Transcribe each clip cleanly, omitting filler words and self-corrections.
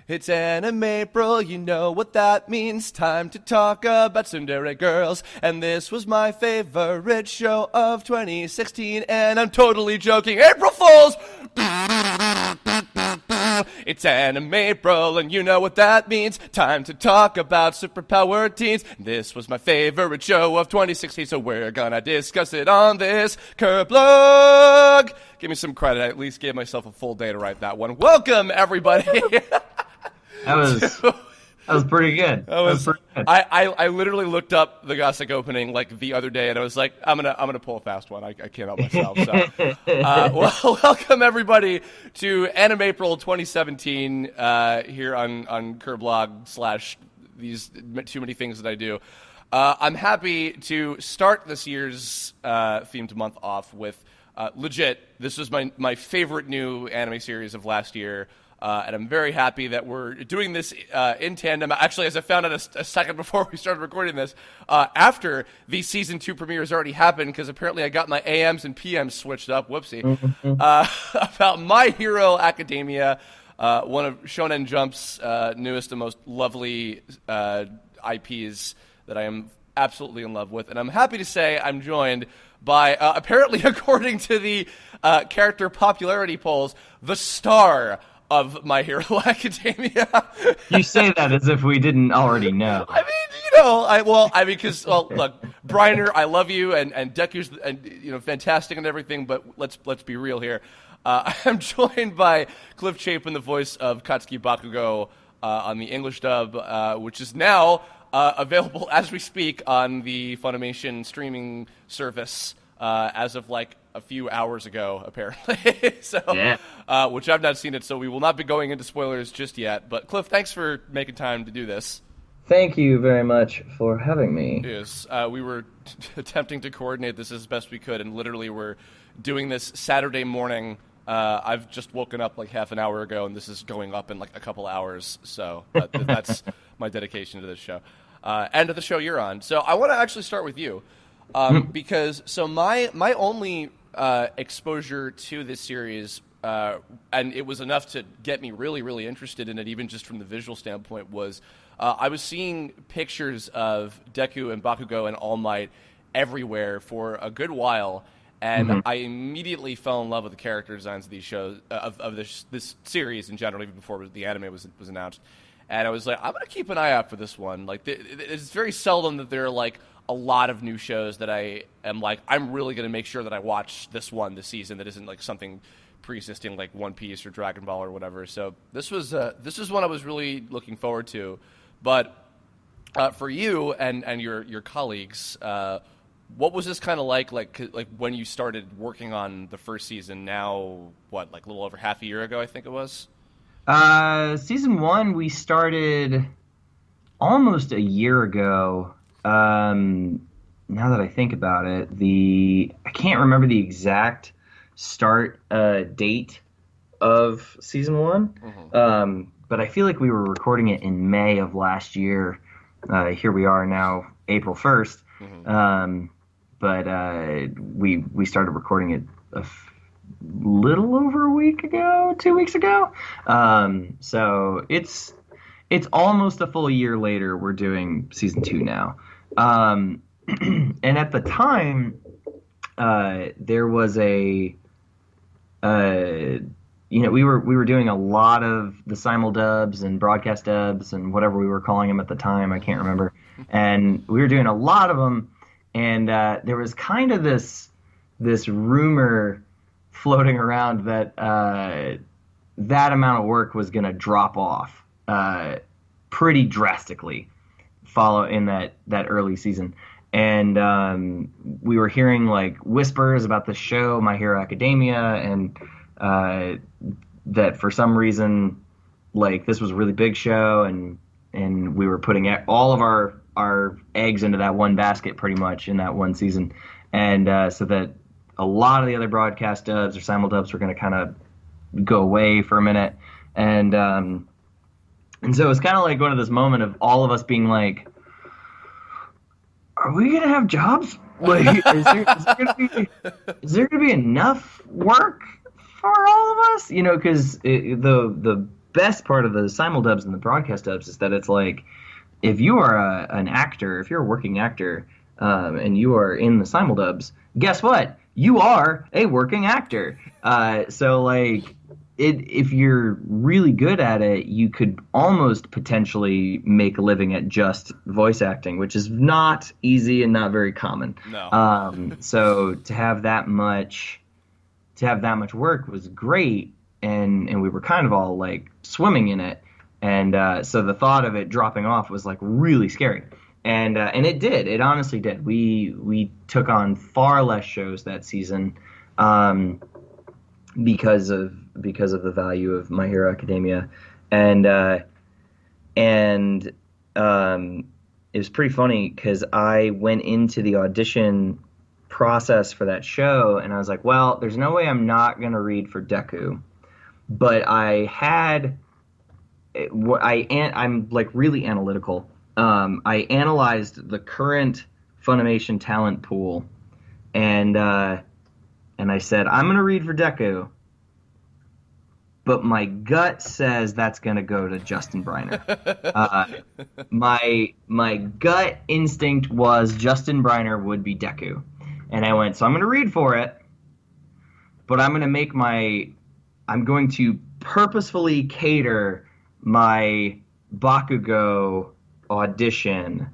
It's Animepril, you know what that means. Time to talk about tsundere girls. And this was my favorite show of 2016. And I'm totally joking. April Fools! It's Animepril, and you know what that means. Time to talk about superpowered teens. This was my favorite show of 2016, so we're gonna discuss it on this Kirblog. Give me some credit. I at least gave myself a full day to write that one. Welcome, everybody. That was pretty good. I literally looked up the Gothic opening like the other day, and I was like, I'm gonna pull a fast one. I can't help myself. So, well, welcome everybody to Animepril 2017 here on Kirblog / these too many things that I do. I'm happy to start this year's themed month off with legit. This was my favorite new anime series of last year. And I'm very happy that we're doing this in tandem. Actually, as I found out a second before we started recording this, after the Season 2 premiere has already happened, because apparently I got my AMs and PMs switched up, whoopsie, about My Hero Academia, one of Shonen Jump's newest and most lovely IPs that I am absolutely in love with. And I'm happy to say I'm joined by, apparently according to the character popularity polls, the star of My Hero Academia. You say that as if we didn't already know. I mean, because look, Briner, I love you, and Deku's, fantastic and everything, but let's be real here. I'm joined by Cliff Chapin, the voice of Katsuki Bakugou on the English dub, which is now available as we speak on the FUNimation streaming service as of like a few hours ago, apparently. So, yeah. Which I've not seen it, so we will not be going into spoilers just yet. But Cliff, thanks for making time to do this. Thank you very much for having me. Yes, we were attempting to coordinate this as best we could, and literally we're doing this Saturday morning. I've just woken up like half an hour ago, and this is going up in like a couple hours. So that's my dedication to this show, and to the show you're on. So I want to actually start with you. Because my only exposure to this series, and it was enough to get me really, really interested in it, even just from the visual standpoint, was I was seeing pictures of Deku and Bakugo and All Might everywhere for a good while, and I immediately fell in love with the character designs of these shows, of this series in general, even before the anime was announced. And I was like, I'm going to keep an eye out for this one. Like, it's very seldom that there are, like, a lot of new shows that I am like, I'm really going to make sure that I watch this one this season that isn't, like, something pre-existing like One Piece or Dragon Ball or whatever. So this was one I was really looking forward to. But for you and your colleagues, what was this kind of like when you started working on the first season now, like a little over half a year ago, I think it was? Season 1 we started almost a year ago. Now that I think about it, I can't remember the exact start date of Season 1, but I feel like we were recording it in May of last year. Here we are now, April 1st, but we started recording it little over a week ago, 2 weeks ago. So it's almost a full year later. We're doing Season 2 now. And at the time, there was we were doing a lot of the simuldubs and broadcast dubs and whatever we were calling them at the time. I can't remember. And we were doing a lot of them. And there was kind of this rumor floating around that that amount of work was going to drop off pretty drastically in that early season. And we were hearing like whispers about the show My Hero Academia, and that for some reason like this was a really big show, and we were putting all of our eggs into that one basket pretty much in that one season. And so that a lot of the other broadcast dubs or simuldubs were going to kind of go away for a minute. And so it's kind of like one of this moment of all of us being like, are we going to have jobs? Like, is there going to be enough work for all of us, because the best part of the simuldubs and the broadcast dubs is that it's like, if you are an actor, if you're a working actor, and you are in the simuldubs, guess what? You are a working actor. So like, if you're really good at it, you could almost potentially make a living at just voice acting, which is not easy and not very common. No. So to have that much work was great, and we were kind of all like swimming in it, and so the thought of it dropping off was like really scary. And it did. It honestly did. We took on far less shows that season, because of the value of My Hero Academia, and it was pretty funny because I went into the audition process for that show and I was like, well, there's no way I'm not gonna read for Deku, but I'm like really analytical. I analyzed the current Funimation talent pool, and I said, I'm going to read for Deku, but my gut says that's going to go to Justin Briner. My gut instinct was Justin Briner would be Deku. And I went, so I'm going to read for it, but I'm going to purposefully cater my Bakugo audition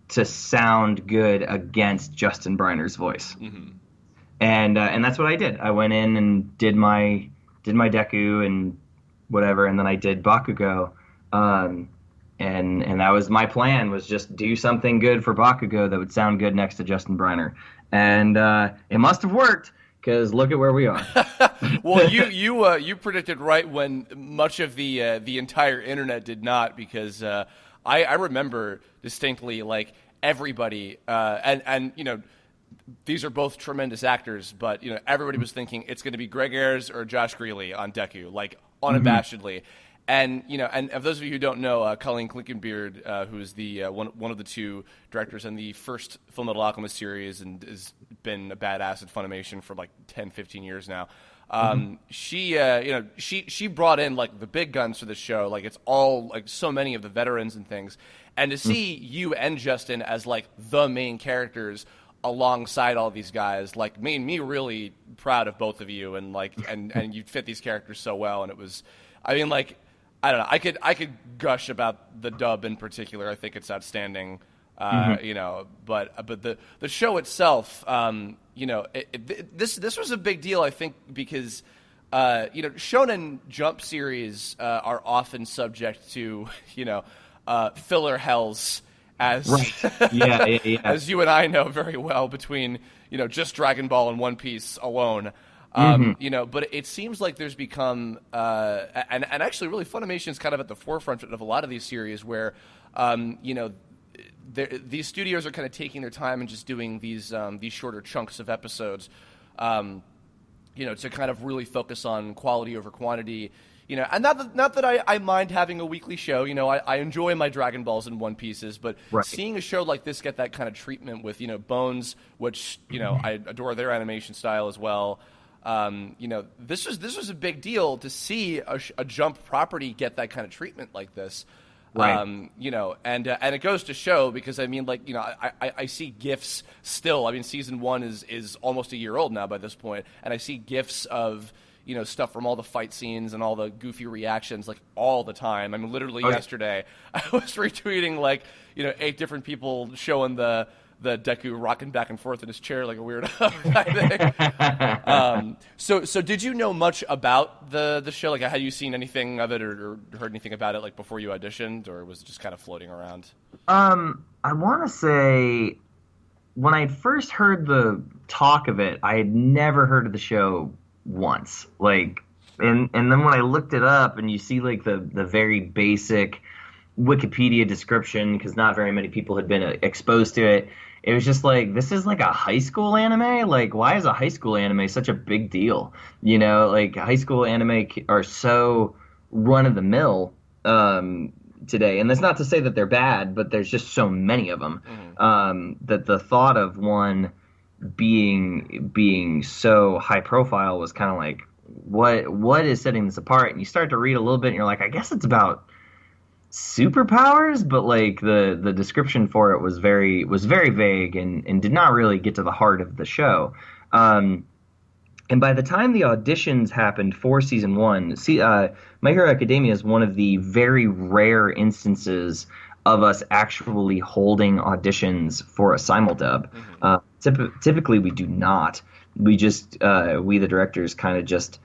to sound good against Justin Briner's voice. Mm-hmm. And that's what I did. I went in and did my Deku and whatever, and then I did Bakugo. And that was my plan, was just do something good for Bakugo that would sound good next to Justin Briner. And it must have worked, because look at where we are. Well, you predicted right when much of the entire internet did not, because I remember distinctly, like, everybody, and these are both tremendous actors, but everybody was thinking it's going to be Greg Ayres or Josh Greeley on Deku, like unabashedly. And and of those of you who don't know, Colleen Klinkenbeard, who is the one of the two directors in the first Fullmetal Alchemist series and has been a badass at Funimation for like 10, 15 years now. She brought in like the big guns for the show, like it's all like so many of the veterans and things, and to see you and Justin as like the main characters alongside all these guys, like made me really proud of both of you, and like and you fit these characters so well, and it was, I mean, like, I don't know, I could gush about the dub in particular. I think it's outstanding. But the show itself, this was a big deal, I think, because Shonen Jump series are often subject to filler hells, as right. Yeah. as you and I know very well, between just Dragon Ball and One Piece alone. But it seems like there's become and actually really Funimation's kind of at the forefront of a lot of these series where these studios are kind of taking their time and just doing these shorter chunks of episodes, to kind of really focus on quality over quantity. And not that I mind having a weekly show. I enjoy my Dragon Balls and One Pieces, but right. Seeing a show like this get that kind of treatment with Bones, which I adore their animation style as well. This was a big deal to see a Jump property get that kind of treatment like this. Right. And it goes to show, because I mean, like, I see GIFs still. I mean, season 1 is almost a year old now by this point, and I see GIFs of stuff from all the fight scenes and all the goofy reactions, like, all the time. I mean, literally yesterday, I was retweeting, like, 8 different people showing the Deku rocking back and forth in his chair like a weirdo, I think. So did you know much about the show? Like, had you seen anything of it or heard anything about it, like, before you auditioned, or was it just kind of floating around? I want to say, when I first heard the talk of it, I had never heard of the show once. Like, and then when I looked it up, and you see like the very basic Wikipedia description, because not very many people had been exposed to it. It was just like, this is like a high school anime? Like, why is a high school anime such a big deal? Like, high school anime are so run-of-the-mill today. And that's not to say that they're bad, but there's just so many of them. That the thought of one being so high-profile was kind of like, what is setting this apart? And you start to read a little bit, and you're like, I guess it's about superpowers, but like the description for it was very vague and did not really get to the heart of the show. And by the time the auditions happened for season one, My Hero Academia is one of the very rare instances of us actually holding auditions for a simuldub. Typically, we do not. We just we the directors kind of just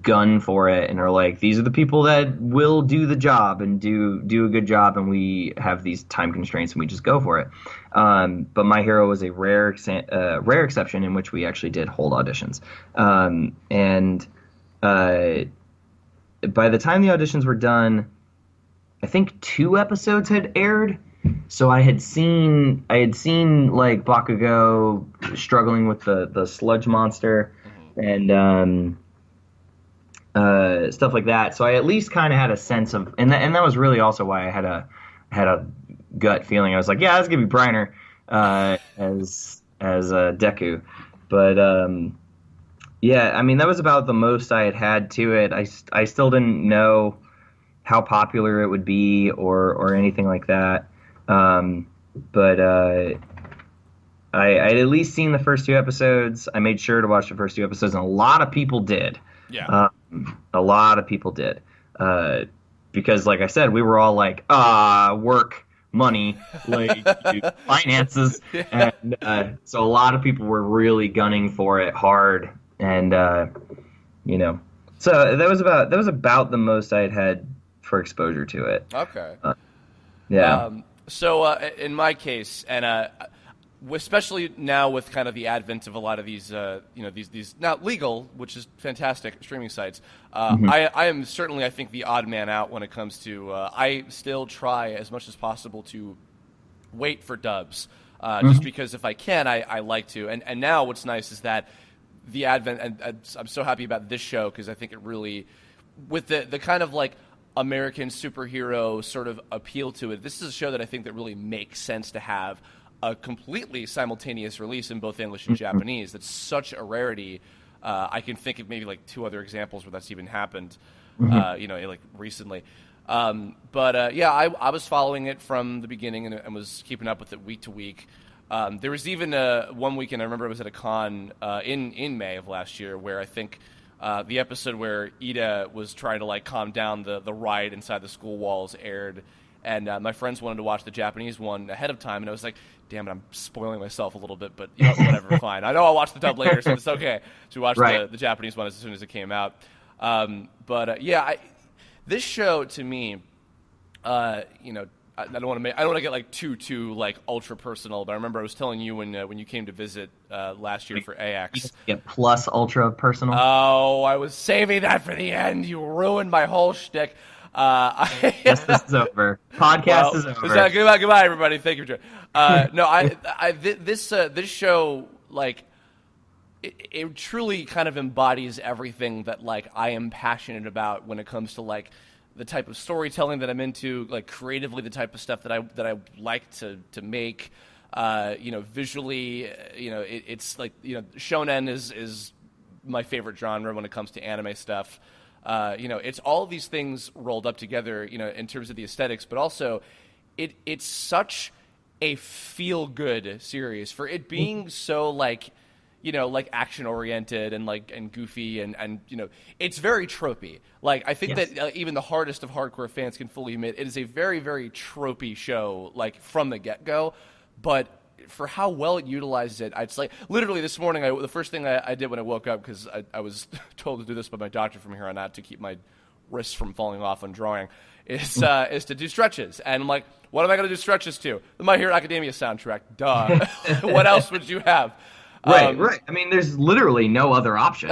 gun for it and are like, these are the people that will do the job and do a good job, and we have these time constraints and we just go for it. But My Hero was a rare exception in which we actually did hold auditions. And by the time the auditions were done, I think 2 episodes had aired. So I had seen like Bakugo struggling with the sludge monster and stuff like that. So I at least kind of had a sense of, and that was really also why I had a gut feeling. I was like, yeah, that's gonna be Briner as Deku. But yeah, I mean, that was about the most I had to it. I still didn't know how popular it would be or anything like that. But I'd at least seen the first 2 episodes. I made sure to watch the first 2 episodes, and a lot of people did. Yeah. A lot of people did. Because, like I said, we were all like, work, money, like finances. Yeah. And so a lot of people were really gunning for it hard. And, so that was about the most I had for exposure to it. Okay. Yeah. So in my case, and especially now with kind of the advent of a lot of these, these now legal, which is fantastic, streaming sites, I am certainly, I think, the odd man out when it comes to, I still try as much as possible to wait for dubs, just because if I can, I like to. And now what's nice is that the advent, and I'm so happy about this show because I think it really, with the kind of like American superhero sort of appeal to it, this is a show that I think that really makes sense to have a completely simultaneous release in both English and Japanese. That's such a rarity. I can think of maybe like 2 other examples where that's even happened, like recently. But I was following it from the beginning and was keeping up with it week to week. There was even one weekend, I remember I was at a con in May of last year where I think the episode where Ida was trying to like calm down the riot inside the school walls aired. And my friends wanted to watch the Japanese one ahead of time, and I was like, damn it, I'm spoiling myself a little bit, but whatever, fine. I know I'll watch the dub later, so it's okay to watch the Japanese one as soon as it came out. This show to me, I don't want to get like too like ultra personal, but I remember I was telling you when you came to visit last year for AX. Get plus ultra personal. Oh, I was saving that for the end. You ruined my whole shtick. Yes, this is over. Podcast is over. Goodbye, everybody. Thank you for joining. This show, like, it truly kind of embodies everything that like I am passionate about when it comes to like the type of storytelling that I'm into, like creatively the type of stuff that I like to make. Visually, it's like shonen is my favorite genre when it comes to anime stuff. It's all of these things rolled up together, in terms of the aesthetics, but also it's such a feel-good series for it being so like action-oriented and goofy and it's very tropey. Like, I think that even the hardest of hardcore fans can fully admit it is a very, very tropey show, like, from the get-go, but for how well it utilizes it, it's like literally this morning. The first thing I did when I woke up, because I was told to do this by my doctor from here on out to keep my wrists from falling off on drawing, is to do stretches. And I'm like, what am I going to do stretches to? The My Hero Academia soundtrack. Duh. What else would you have? Right. I mean, there's literally no other option.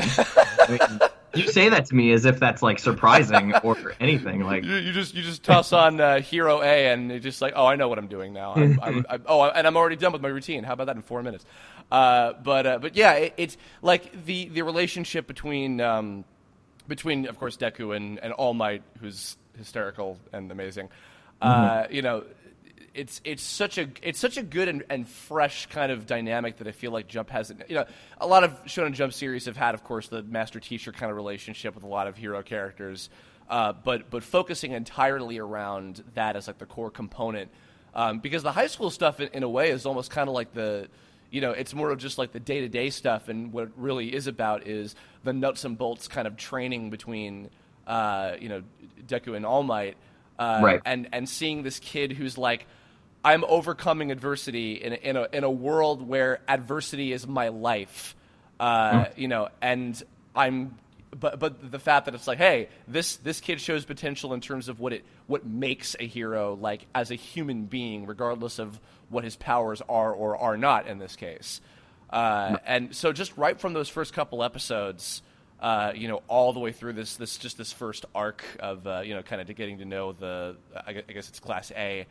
You say that to me as if that's like surprising or anything. Like you just toss on Hero A and you're just like, oh, I know what I'm doing now. And I'm already done with my routine. How about that in 4 minutes? But yeah, it's like the relationship between of course Deku and All Might, who's hysterical and amazing. it's such a good and fresh kind of dynamic that I feel like Jump hasn't. A lot of Shonen Jump series have had, of course, the master teacher kind of relationship with a lot of hero characters, but focusing entirely around that as like the core component, because the high school stuff in a way is almost kind of like it's more of just like the day-to-day stuff, and what it really is about is the nuts and bolts kind of training between Deku and All Might. Right. And seeing this kid who's like, I'm overcoming adversity in a world where adversity is my life, and but the fact that it's like, hey, this kid shows potential in terms of what makes a hero, like as a human being, regardless of what his powers are or are not in this case, and so just right from those first couple episodes. All the way through this first arc of kind of getting to know I guess it's Class A.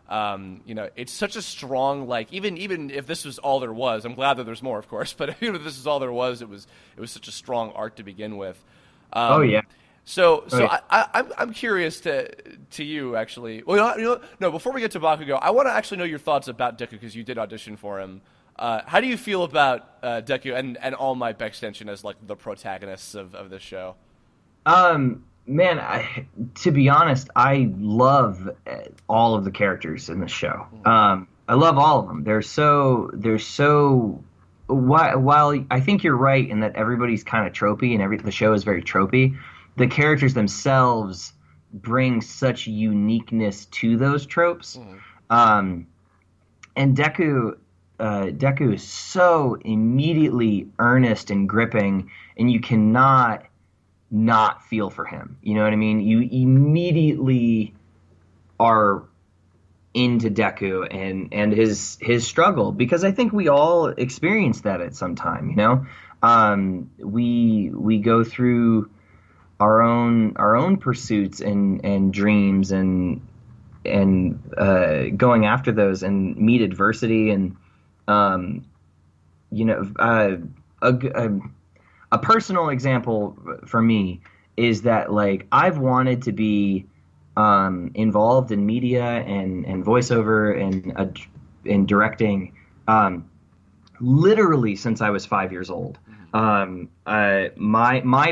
It's such a strong, like, even if this was all there was, I'm glad that there's more, of course, but even if this is all there was, it was such a strong arc to begin with. Oh yeah. So yeah. I'm curious to you actually. Well, no, before we get to Bakugo, I want to actually know your thoughts about Deku because you did audition for him. How do you feel about Deku and All Might by extension as like the protagonists of this show? Man, to be honest, I love all of the characters in this show. I love all of them. They're so. While I think you're right in that everybody's kind of tropey and the show is very tropey, the characters themselves bring such uniqueness to those tropes. And Deku is so immediately earnest and gripping, and you cannot not feel for him. You know what I mean? You immediately are into Deku and his struggle, because I think we all experience that at some time. We go through our own pursuits and dreams and going after those and meet adversity and. A personal example for me is that, like, I've wanted to be involved in media and voiceover and directing literally since I was 5 years old. My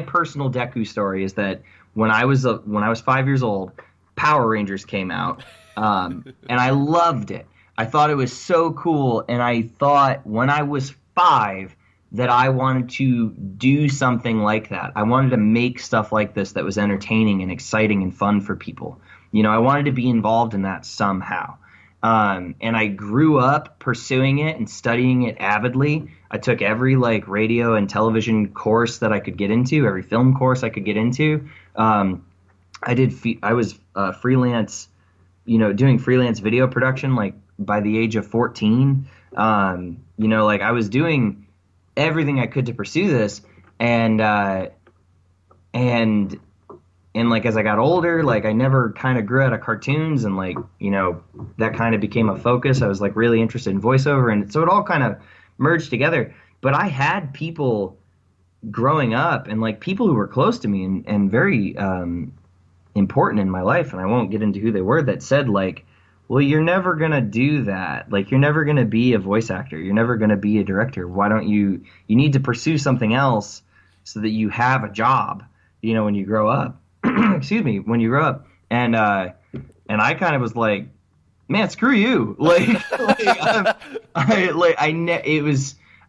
personal Deku story is that when I was 5 years old, Power Rangers came out, and I loved it. I thought it was so cool, and I thought when I was 5 that I wanted to do something like that. I wanted to make stuff like this that was entertaining and exciting and fun for people. I wanted to be involved in that somehow. And I grew up pursuing it and studying it avidly. I took every radio and television course that I could get into, every film course I could get into. I was freelance, doing freelance video production by the age of 14. I was doing everything I could to pursue this, and as I got older, I never kind of grew out of cartoons, and that kind of became a focus. I was really interested in voiceover, and so it all kind of merged together. But I had people growing up, and people who were close to me and very important in my life, and I won't get into who they were, that said well, you're never going to do that. You're never going to be a voice actor. You're never going to be a director. Why don't you need to pursue something else so that you have a job, when you grow up. Excuse me, when you grow up. And I kind of was like, man, screw you.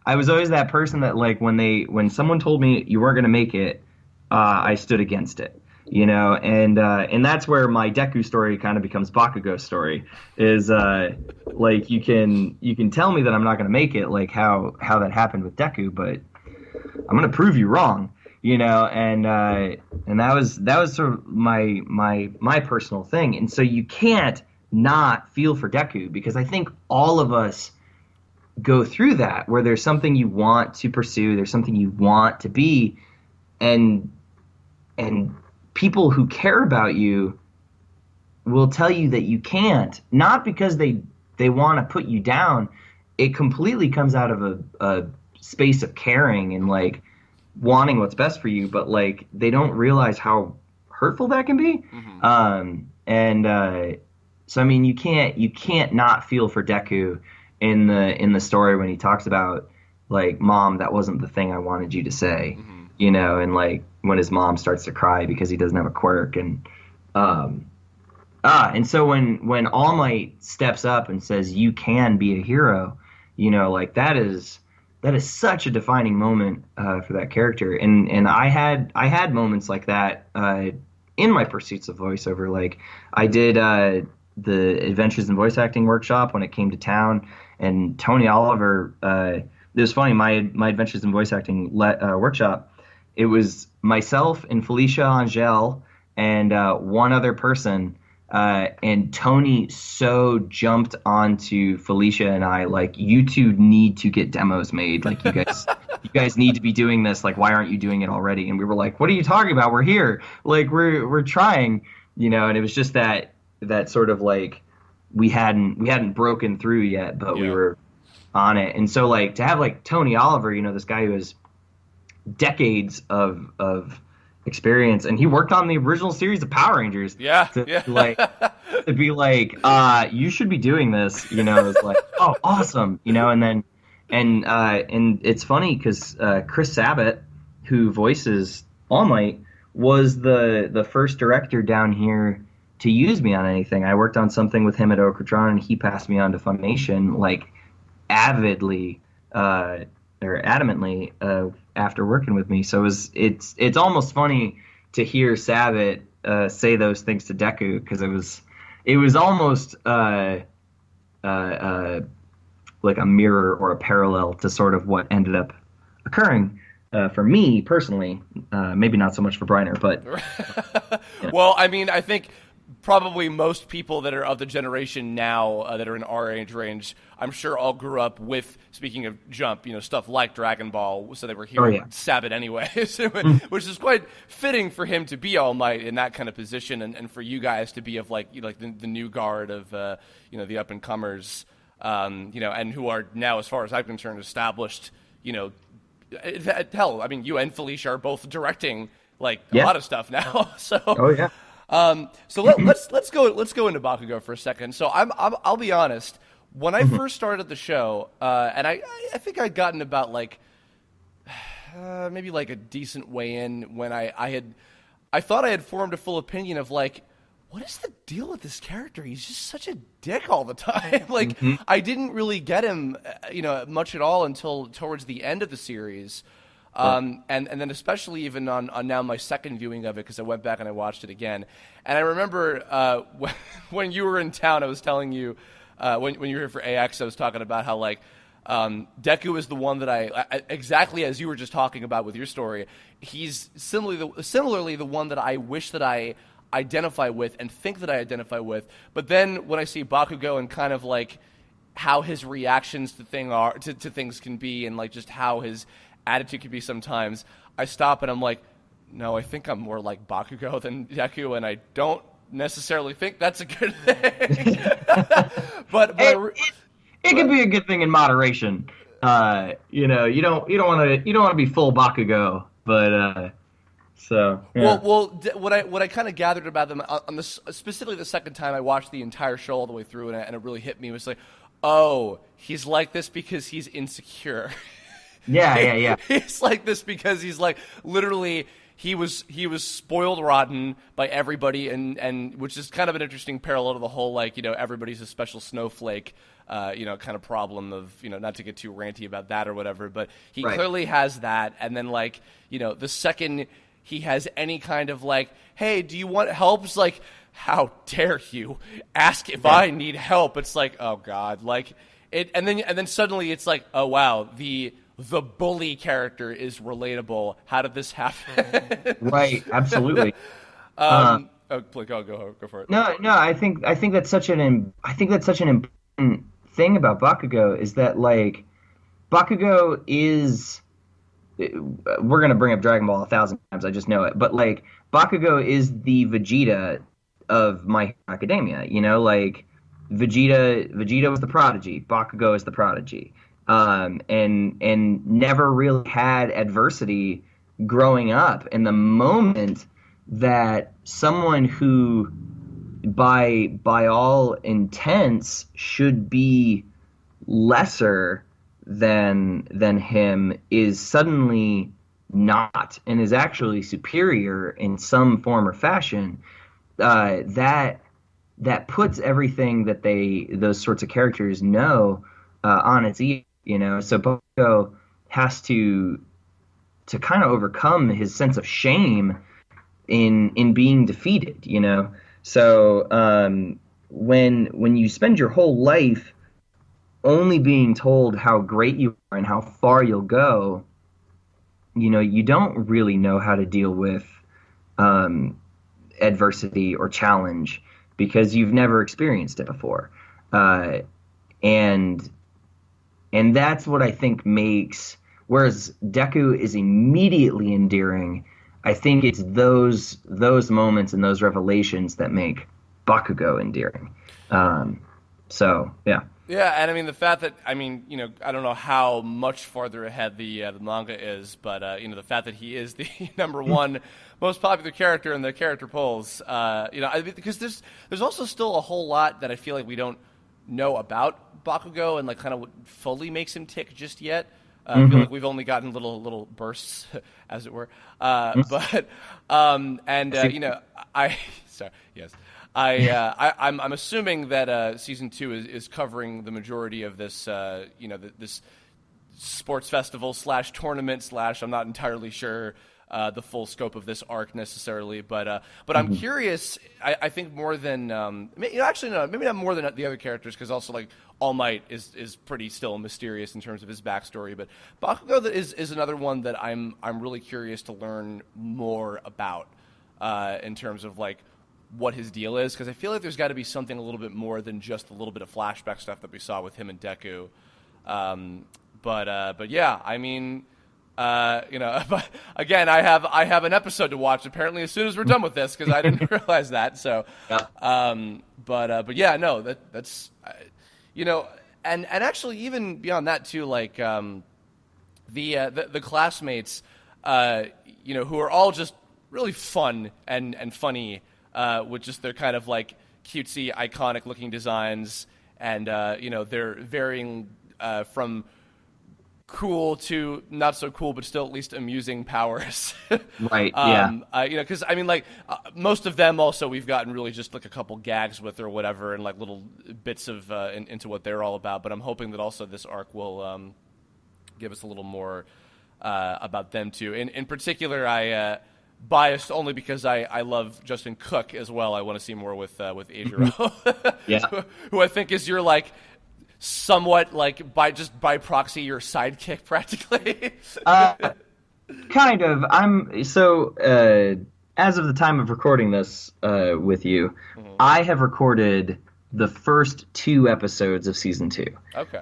I was always that person that when someone told me you weren't going to make it, I stood against it. And that's where my Deku story kind of becomes Bakugo's story. Is you can tell me that I'm not going to make it, how that happened with Deku, but I'm going to prove you wrong. And that was sort of my personal thing. And so you can't not feel for Deku, because I think all of us go through that, where there's something you want to pursue, there's something you want to be, and people who care about you will tell you that you can't, not because they want to put you down. It completely comes out of a space of caring and wanting what's best for you, but they don't realize how hurtful that can be. So I mean, you can't not feel for Deku in the story when he talks about like, Mom, that wasn't the thing I wanted you to say, Hmm. and like when his mom starts to cry because he doesn't have a quirk, um and so when All Might steps up and says you can be a hero, like that is such a defining moment for that character, and I had moments like that in my pursuits of voiceover. Like I did the Adventures in Voice Acting workshop when it came to town, and Tony Oliver. It was funny. My Adventures in Voice Acting workshop. It was myself and Felicia Angel and one other person. And Tony so jumped onto Felicia and I, like, you two need to get demos made. Like, you guys need to be doing this. Like, why aren't you doing it already? And we were like, what are you talking about? We're here. Like, we're trying, and it was just that sort of like we hadn't broken through yet, but we Yeah. were on it. And so, like, to have like Tony Oliver, this guy who has decades of experience, and he worked on the original series of Power Rangers, Yeah. to Yeah. be like, you should be doing this, it's like, oh, awesome, and then and it's funny because Chris Sabat, who voices All Might, was the first director down here to use me on anything. I worked on something with him at Okratron, and he passed me on to Funimation, like, avidly or adamantly after working with me. So it's almost funny to hear Sabat say those things to Deku, because it was almost like a mirror or a parallel to sort of what ended up occurring for me personally. Maybe not so much for Briner, but Well, I mean, I think probably most people that are of the generation now that are in our age range, I'm sure all grew up with, speaking of Jump, stuff like Dragon Ball, so they were hearing yeah. Sabat anyways, which is quite fitting for him to be All Might in that kind of position, and for you guys to be of like the new guard of the up and comers, and who are now, as far as I'm concerned, established. Hell, I mean, you and Felicia are both directing like a Yeah. lot of stuff now, so. Oh yeah. So let's go into Bakugo for a second. So I'll be honest. When I first started the show, and I think I'd gotten about like maybe like a decent way in when I thought I had formed a full opinion of like, what is the deal with this character? He's just such a dick all the time. Like, I didn't really get him much at all until towards the end of the series. And then especially even on now my second viewing of it, because I went back and I watched it again. And I remember when you were in town, I was telling you, when you were here for AX, I was talking about how like Deku is the one that I exactly as you were just talking about with your story. He's similarly the one that I wish that I identify with and think that I identify with. But then when I see Bakugo and kind of like how his reactions to things can be, and like just how his attitude can be sometimes, I stop and I'm like, no, I think I'm more like Bakugo than Deku, and I don't necessarily think that's a good thing. but It could be a good thing in moderation. You don't want to be full Bakugo, but so yeah. What I kind of gathered about them on this, specifically the second time I watched the entire show all the way through, and it really hit me, was like, oh, he's like this because he's insecure. Yeah. He's like this because he's like literally he was spoiled rotten by everybody, and which is kind of an interesting parallel to the whole like everybody's a special snowflake kind of problem of not to get too ranty about that or whatever, but he Right. clearly has that, and then like the second he has any kind of like, hey, do you want help? It's like, how dare you ask if I need help? It's like, oh god, like it, and then suddenly it's like, oh wow, the bully character is relatable. How did this happen? Right, absolutely. Go for it. No. I think that's such an important thing about Bakugo, is that like Bakugo is. We're gonna bring up Dragon Ball 1,000 times. I just know it, but like Bakugo is the Vegeta of My Hero Academia. Like Vegeta was the prodigy. Bakugo is the prodigy. And never really had adversity growing up. And the moment that someone who by all intents should be lesser than him is suddenly not and is actually superior in some form or fashion. That puts everything that those sorts of characters know on its ear, you know. So Bakugo has to kind of overcome his sense of shame in being defeated, you know. So when you spend your whole life only being told how great you are and how far you'll go, you know, you don't really know how to deal with um, adversity or challenge because you've never experienced it before, uh, and and that's what I think makes. Whereas Deku is immediately endearing, I think it's those moments and those revelations that make Bakugo endearing. So yeah. Yeah, and I mean the fact that you know, I don't know how much farther ahead the manga is, but you know, the fact that he is the number one most popular character in the character polls, you know, because there's also still a whole lot that I feel like we don't know about Bakugo and like kind of what fully makes him tick just yet. I feel like we've only gotten little bursts, as it were. But you know, sorry, yes. I'm assuming that season 2 is covering the majority of this, you know, this sports festival / tournament / I'm not entirely sure the full scope of this arc necessarily, but I'm curious. I think more than you know, actually no, maybe not more than the other characters, because also like All Might is pretty still mysterious in terms of his backstory, but Bakugo is another one that I'm really curious to learn more about in terms of like what his deal is, because I feel like there's got to be something a little bit more than just a little bit of flashback stuff that we saw with him and Deku. But yeah, I mean, you know, but again, I have an episode to watch apparently as soon as we're done with this, because I didn't realize that. So, Yeah. but yeah, no, that's you know, and actually even beyond that too, like the classmates, you know, who are all just really fun and funny. With just their kind of like cutesy, iconic looking designs, and you know, they're varying from cool to not so cool, but still at least amusing powers. Right. Yeah. You know, because I mean, like most of them also we've gotten really just like a couple gags with or whatever, and like little bits of into what they're all about. But I'm hoping that also this arc will give us a little more about them too. In particular, I. Biased only because I love Justin Cook as well. I want to see more with Adriel, Yeah. who I think is your like somewhat like by proxy your sidekick practically. Kind of. I'm so as of the time of recording this with you, I have recorded the first 2 episodes of season 2. Okay.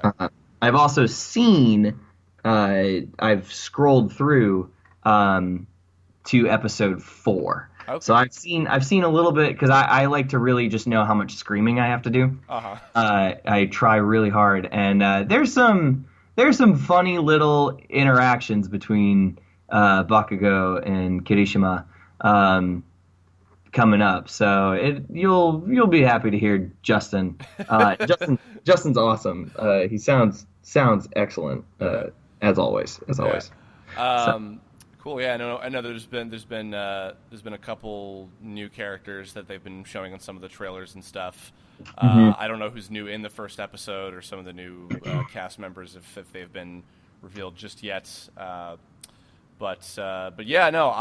I've also seen. I've scrolled through. To episode 4. Okay. So I've seen a little bit, because I like to really just know how much screaming I have to do. I try really hard, and there's some funny little interactions between Bakugo and Kirishima coming up. So you'll be happy to hear Justin. Justin's awesome. He sounds excellent as always. Cool. Yeah, I know. There's been a couple new characters that they've been showing on some of the trailers and stuff. I don't know who's new in the first episode or some of the new cast members if they've been revealed just yet. But yeah, no,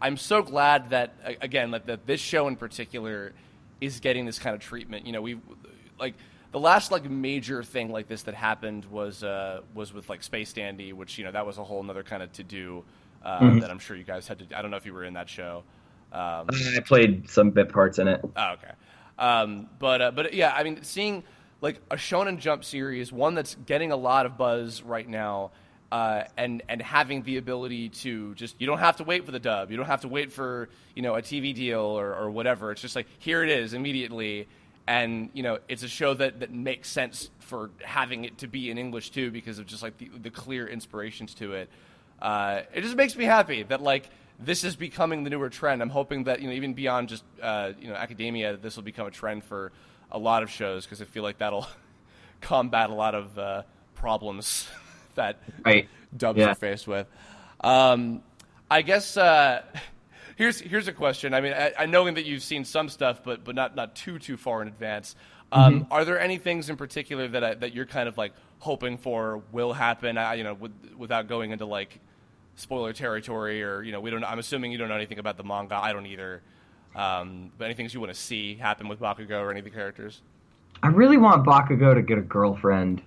I'm so glad that again that this show in particular is getting this kind of treatment. You know, we like. The last like major thing like this that happened was with like Space Dandy, which you know that was a whole another kind of to do that I'm sure you guys had to. I don't know if you were in that show. I played some bit parts in it. Oh, okay. But yeah, I mean, seeing like a Shonen Jump series, one that's getting a lot of buzz right now, and having the ability to just you don't have to wait for the dub, you don't have to wait for you know a TV deal or whatever. It's just like here it is immediately. And, you know, it's a show that makes sense for having it to be in English, too, because of just, like, the clear inspirations to it. It just makes me happy that, like, this is becoming the newer trend. I'm hoping that, even beyond just academia, this will become a trend for a lot of shows, because I feel like that'll combat a lot of problems that dubs are faced with. I guess here's a question. I mean, I knowing that you've seen some stuff, but not too far in advance. Are there any things in particular that you're kind of like hoping for will happen? Without going into like spoiler territory, or we don't. I'm assuming you don't know anything about the manga. I don't either. But any things you want to see happen with Bakugo or any of the characters? I really want Bakugo to get a girlfriend.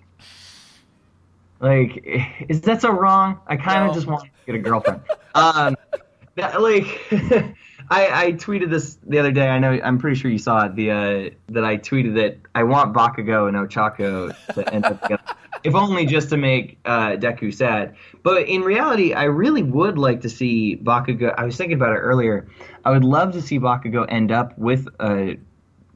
Like, is that so wrong? I kind of just want to get a girlfriend. I tweeted this the other day. I'm pretty sure you saw it. That I tweeted that I want Bakugo and Ochako to end up together, if only just to make Deku sad. But in reality, I really would like to see Bakugo. I was thinking about it earlier. I would love to see Bakugo end up with a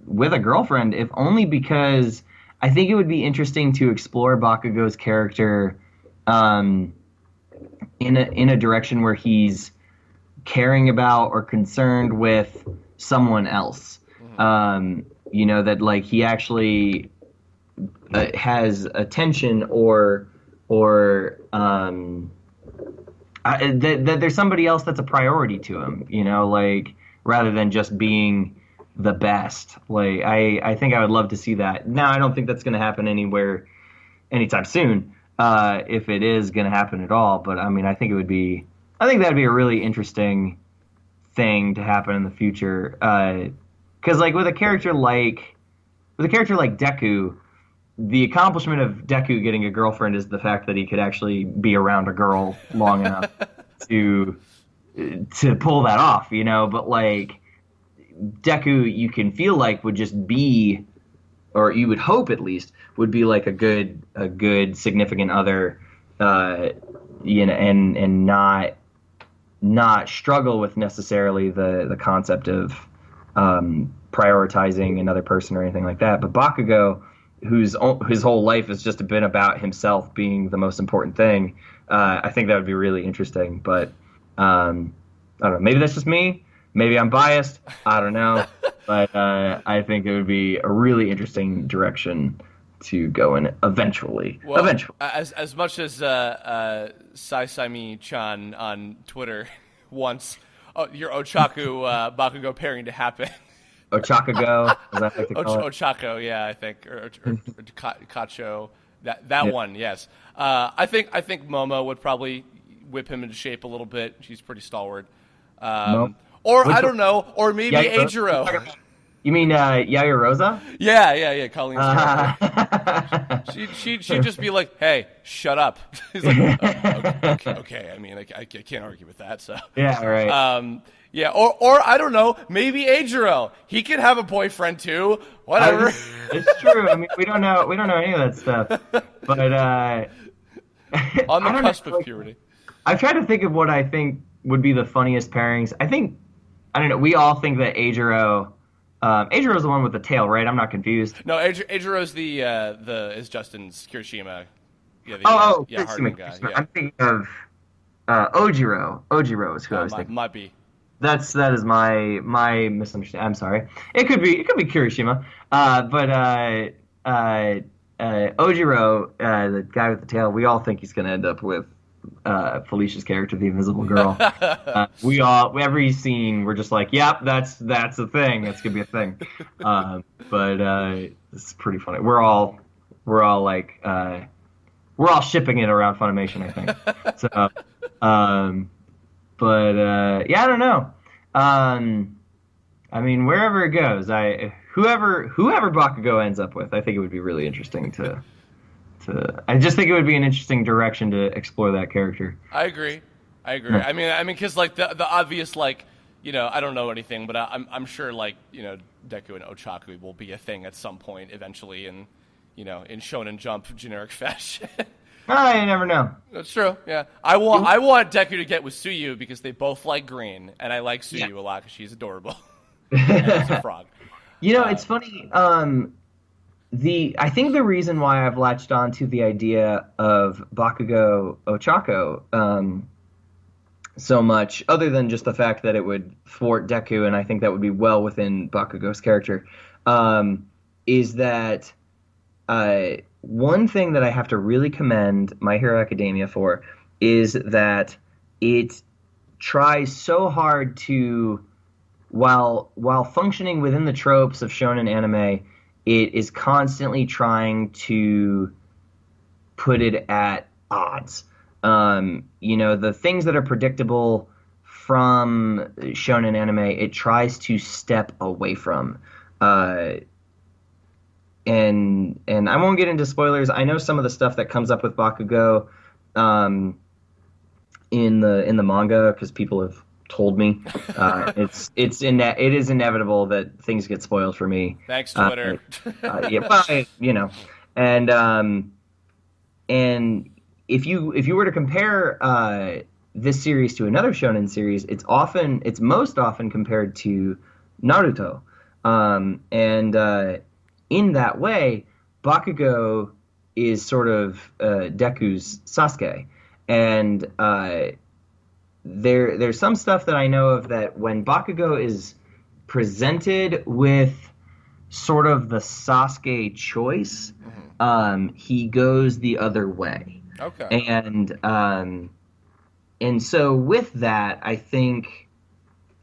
girlfriend, if only because I think it would be interesting to explore Bakugo's character in a direction where he's caring about or concerned with someone else. That like he actually has attention or that there's somebody else that's a priority to him. Like rather than just being the best. Like I think I would love to see that. Now I don't think that's going to happen anytime soon. If it is going to happen at all, but I mean I think that'd be a really interesting thing to happen in the future. Because like with a character like Deku, the accomplishment of Deku getting a girlfriend is the fact that he could actually be around a girl long enough to pull that off. But like Deku, you can feel like would just be, or you would hope at least, would be like a good significant other, and not struggle with necessarily the concept of prioritizing another person or anything like that. But Bakugo, his whole life has just been about himself being the most important thing, I think that would be really interesting. But I don't know, maybe that's just me. Maybe I'm biased. I don't know. But I think it would be a really interesting direction to go in eventually. As much as Saisami-chan on Twitter wants your Ochako Bakugo pairing to happen. Ochako, as I like to call it. Ochako, yeah, I think, or Kacho. That one, yes. I think Momo would probably whip him into shape a little bit. She's pretty stalwart. Or I don't know, or maybe Eijiro. You mean Yaoyorosa? Yeah, Colleen's character. She'd just be like, "Hey, shut up." He's like, okay. I mean, I can't argue with that. So yeah, right. Or I don't know, maybe Eijiro. He could have a boyfriend too. Whatever. It's true. I mean, we don't know any of that stuff. But on the cusp of purity. I've tried to think of what I think would be the funniest pairings. I don't know. We all think that Eijiro. Eijiro's the one with the tail, right? I'm not confused. No, Eijiro's is Justin's Kirishima. Yeah, Kirishima, guy. Yeah. I'm thinking of Ojiro. Ojiro is who I was thinking. Might be. That is my misunderstanding. I'm sorry. It could be Kirishima. But Ojiro, the guy with the tail, we all think he's going to end up with Felicia's character, the Invisible Girl. Every scene, we're just like, yep, that's a thing. That's gonna be a thing. But it's pretty funny. We're all like, we're all shipping it around Funimation, I think. So, yeah, I don't know. I mean, wherever it goes, whoever Bakugo ends up with, I think it would be really interesting to. I just think it would be an interesting direction to explore that character. I agree. Yeah. I mean, because like the obvious, like, I don't know anything, but I'm sure like Deku and Ochako will be a thing at some point eventually, in in Shonen Jump generic fashion. You never know. That's true. Yeah, I want Deku to get with Suyu because they both like green, and I like Suyu a lot because she's adorable. And she's a frog. It's funny. I think the reason why I've latched on to the idea of Bakugo Ochako so much, other than just the fact that it would thwart Deku, and I think that would be well within Bakugo's character, is that one thing that I have to really commend My Hero Academia for is that it tries so hard to, while functioning within the tropes of shonen anime, it is constantly trying to put it at odds. The things that are predictable from shonen anime, it tries to step away from. Uh, and I won't get into spoilers. I know some of the stuff that comes up with Bakugo um, in the manga because people have told me. It is inevitable that things get spoiled for me. Thanks, Twitter. Yeah, well, and and if you were to compare this series to another shonen series, it's most often compared to Naruto, and in that way, Bakugo is sort of Deku's Sasuke, and there's some stuff that I know of that when Bakugo is presented with sort of the Sasuke choice, he goes the other way. Okay. And so with that, I think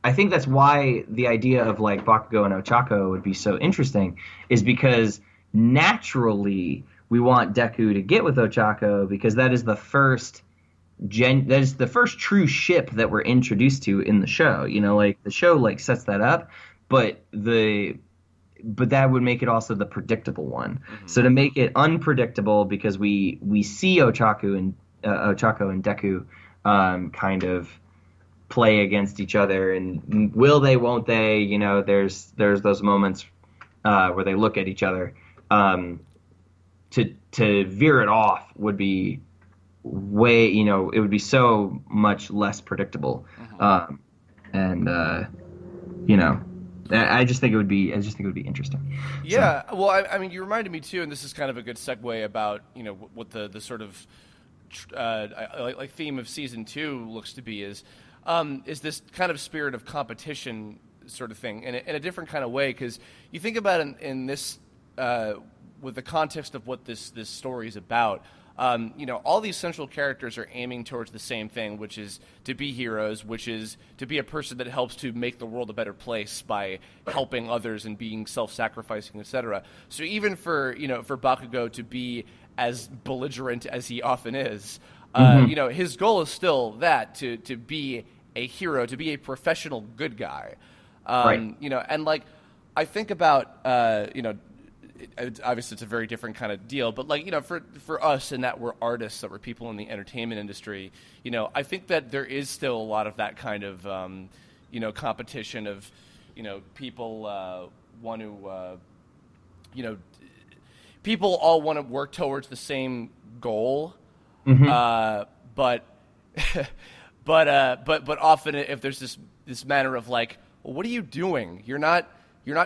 that's why the idea of like Bakugo and Ochako would be so interesting, is because naturally we want Deku to get with Ochako because that is the first true ship that we're introduced to in the show. Like the show like sets that up, but that would make it also the predictable one. So to make it unpredictable, because we see Ochako and Deku kind of play against each other, and will they, won't they? There's those moments where they look at each other. To veer it off would be way, it would be so much less predictable. And I just think it would be interesting. Yeah, so. Well, I mean, you reminded me too, and this is kind of a good segue about what the sort of like theme of season 2 looks to be is this kind of spirit of competition sort of thing in a different kind of way, because you think about it in this with the context of what this story is about. All these central characters are aiming towards the same thing, which is to be heroes, which is to be a person that helps to make the world a better place by helping others and being self-sacrificing, etc. So even for Bakugo to be as belligerent as he often is, his goal is still that to be a hero, to be a professional good guy. Right. And like I think about obviously it's a very different kind of deal, but like for us, in that we're artists, that we're people in the entertainment industry, I think that there is still a lot of that kind of competition of people want to people all want to work towards the same goal, but but often if there's this manner of like, well, what are you doing? You're not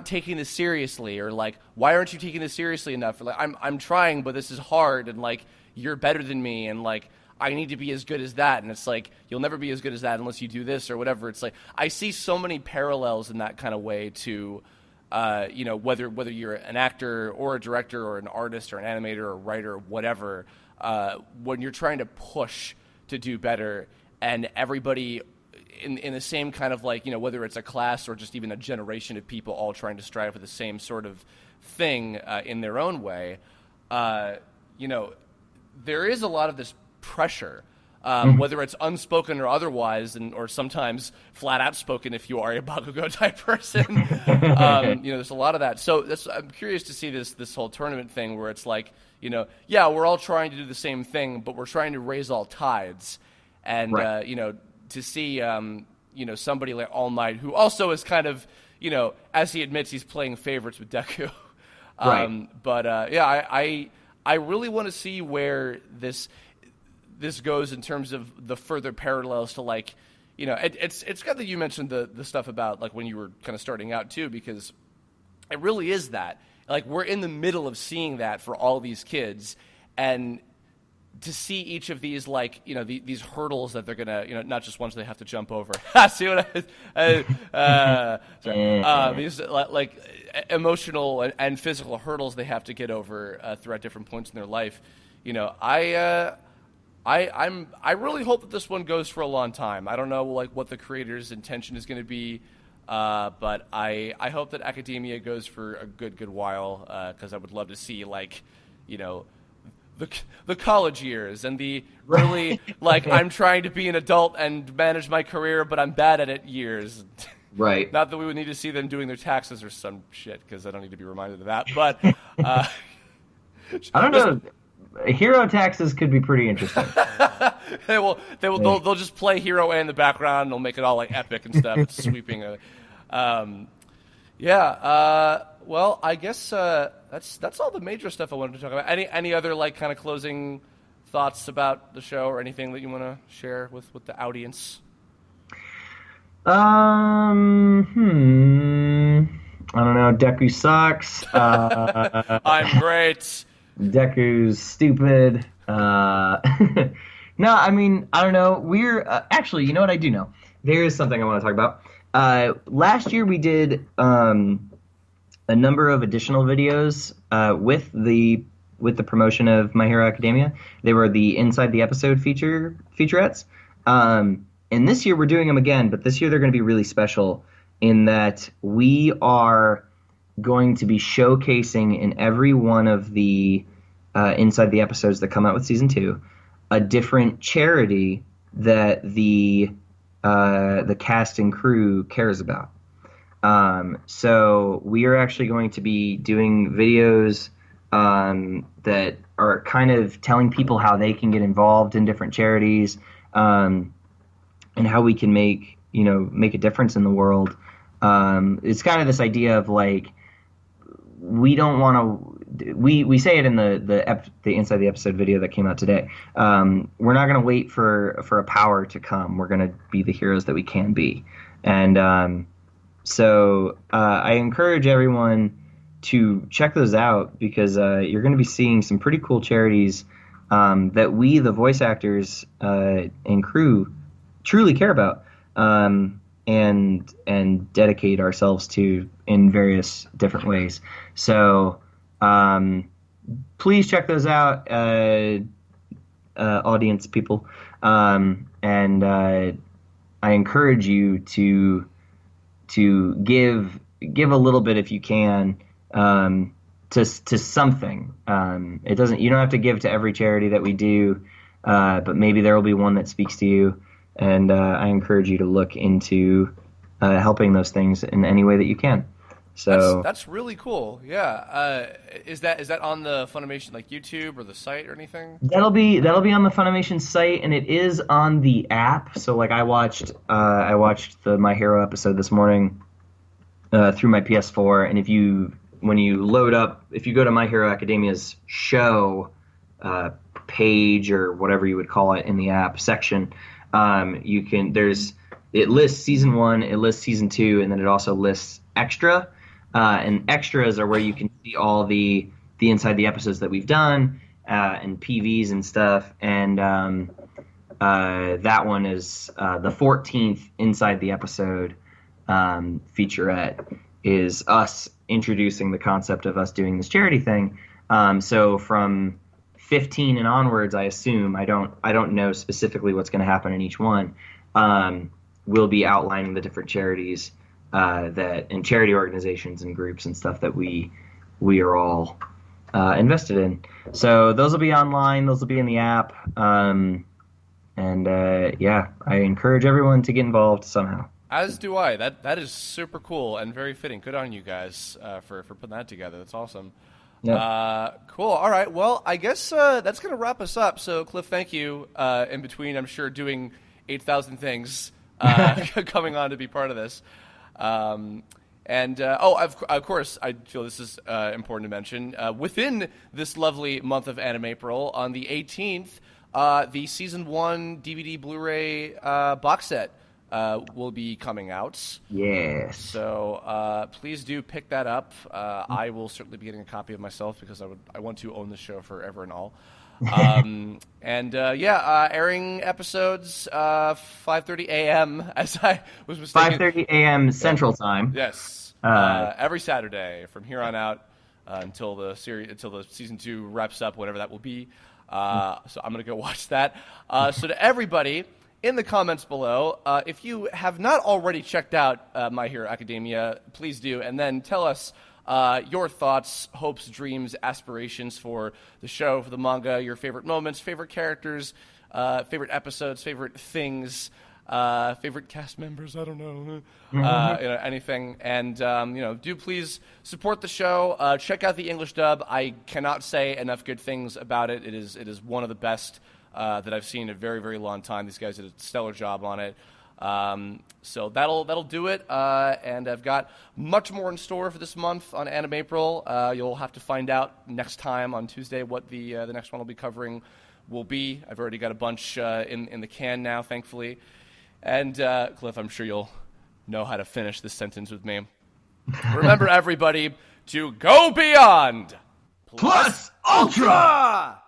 taking this seriously, or like, why aren't you taking this seriously enough? Or like, I'm trying, but this is hard, and like, you're better than me, and like, I need to be as good as that, and it's like, you'll never be as good as that unless you do this or whatever. It's like, I see so many parallels in that kind of way to, whether you're an actor or a director or an artist or an animator or a writer or whatever, when you're trying to push to do better, and everybody in the same kind of like, whether it's a class or just even a generation of people all trying to strive for the same sort of thing in their own way, there is a lot of this pressure, whether it's unspoken or otherwise, or sometimes flat out spoken if you are a Bakugo type person. There's a lot of that. So I'm curious to see this whole tournament thing where it's like, we're all trying to do the same thing, but we're trying to raise all tides. And, right. To see, somebody like All Might, who also is kind of, as he admits, he's playing favorites with Deku. Right. But I really want to see where this goes in terms of the further parallels to like, it's good that you mentioned the stuff about like when you were kind of starting out too, because it really is that. Like, we're in the middle of seeing that for all these kids, and to see each of these, like, these hurdles that they're gonna, not just ones they have to jump over. See what these like emotional and physical hurdles they have to get over throughout different points in their life. I really hope that this one goes for a long time. I don't know like what the creator's intention is going to be, but I hope that academia goes for a good while, because I would love to see, like, the college years and the really like I'm trying to be an adult and manage my career, but I'm bad at it years. Right. Not that we would need to see them doing their taxes or some shit, because I don't need to be reminded of that. But I don't know. Hero taxes could be pretty interesting. They'll just play Hero A in the background. They'll make it all like epic and stuff, sweeping. Well, I guess that's all the major stuff I wanted to talk about. Any other like kind of closing thoughts about the show or anything that you want to share with the audience? I don't know. Deku sucks. I'm great. Deku's stupid. No, I mean, I don't know. We're actually, you know what I do know? There is something I want to talk about. Last year we did a number of additional videos with the promotion of My Hero Academia. They were the Inside the Episode featurettes. And this year we're doing them again, but this year they're going to be really special in that we are going to be showcasing in every one of the Inside the Episodes that come out with Season 2 a different charity that the cast and crew cares about. So we are actually going to be doing videos that are kind of telling people how they can get involved in different charities, and how we can make a difference in the world. It's kind of this idea of like, we don't want to. We say it in the Inside the Episode video that came out today. We're not going to wait for a power to come. We're going to be the heroes that we can be, and so I encourage everyone to check those out, because you're going to be seeing some pretty cool charities that we, the voice actors and crew, truly care about, and dedicate ourselves to in various different ways. So please check those out, audience people, and I encourage you to give a little bit if you can, to something. You don't have to give to every charity that we do, but maybe there will be one that speaks to you, and I encourage you to look into helping those things in any way that you can. So that's really cool. Yeah. Is that on the Funimation like YouTube or the site or anything? That'll be on the Funimation site, and it is on the app. So like I watched the My Hero episode this morning through my PS4, and if you go to My Hero Academia's show page or whatever you would call it in the app section, it lists Season 1, it lists Season 2, and then it also lists Extra. And extras are where you can see all the Inside the Episodes that we've done, and PVs and stuff. And that one is the 14th Inside the Episode featurette, is us introducing the concept of us doing this charity thing. So from 15 and onwards, I assume, I don't know specifically what's going to happen in each one, we'll be outlining the different charities and charity organizations and groups and stuff that we are all invested in. So those will be online. Those will be in the app. I encourage everyone to get involved somehow. As do I. That is super cool and very fitting. Good on you guys for putting that together. That's awesome. Yeah. Cool. All right. Well, I guess that's going to wrap us up. So, Cliff, thank you. In between, I'm sure, doing 8,000 things coming on to be part of this. Of course, I feel this is important to mention. Within this lovely month of Animepril, on the 18th, the Season 1 DVD Blu-ray box set will be coming out. Yes. So please do pick that up. I will certainly be getting a copy of myself, because I want to own the show forever and all. Airing episodes 5:30 a.m. as I was mistaken. 5:30 a.m. Central Time. Yes, every Saturday from here on out until the season 2 wraps up, whatever that will be. So I'm gonna go watch that. So to everybody in the comments below, if you have not already checked out My Hero Academia, please do, and then tell us your thoughts, hopes, dreams, aspirations for the show, for the manga, your favorite moments, favorite characters, favorite episodes, favorite things, favorite cast members, I don't know, anything. And, do please support the show. Check out the English dub. I cannot say enough good things about it. It is one of the best that I've seen in a very, very long time. These guys did a stellar job on it. So that'll do it. And I've got much more in store for this month on Animepril. You'll have to find out next time on Tuesday what the next one will be covering will be. I've already got a bunch in the can now, thankfully. And Cliff, I'm sure you'll know how to finish this sentence with me. Remember, everybody, to go beyond Plus Ultra!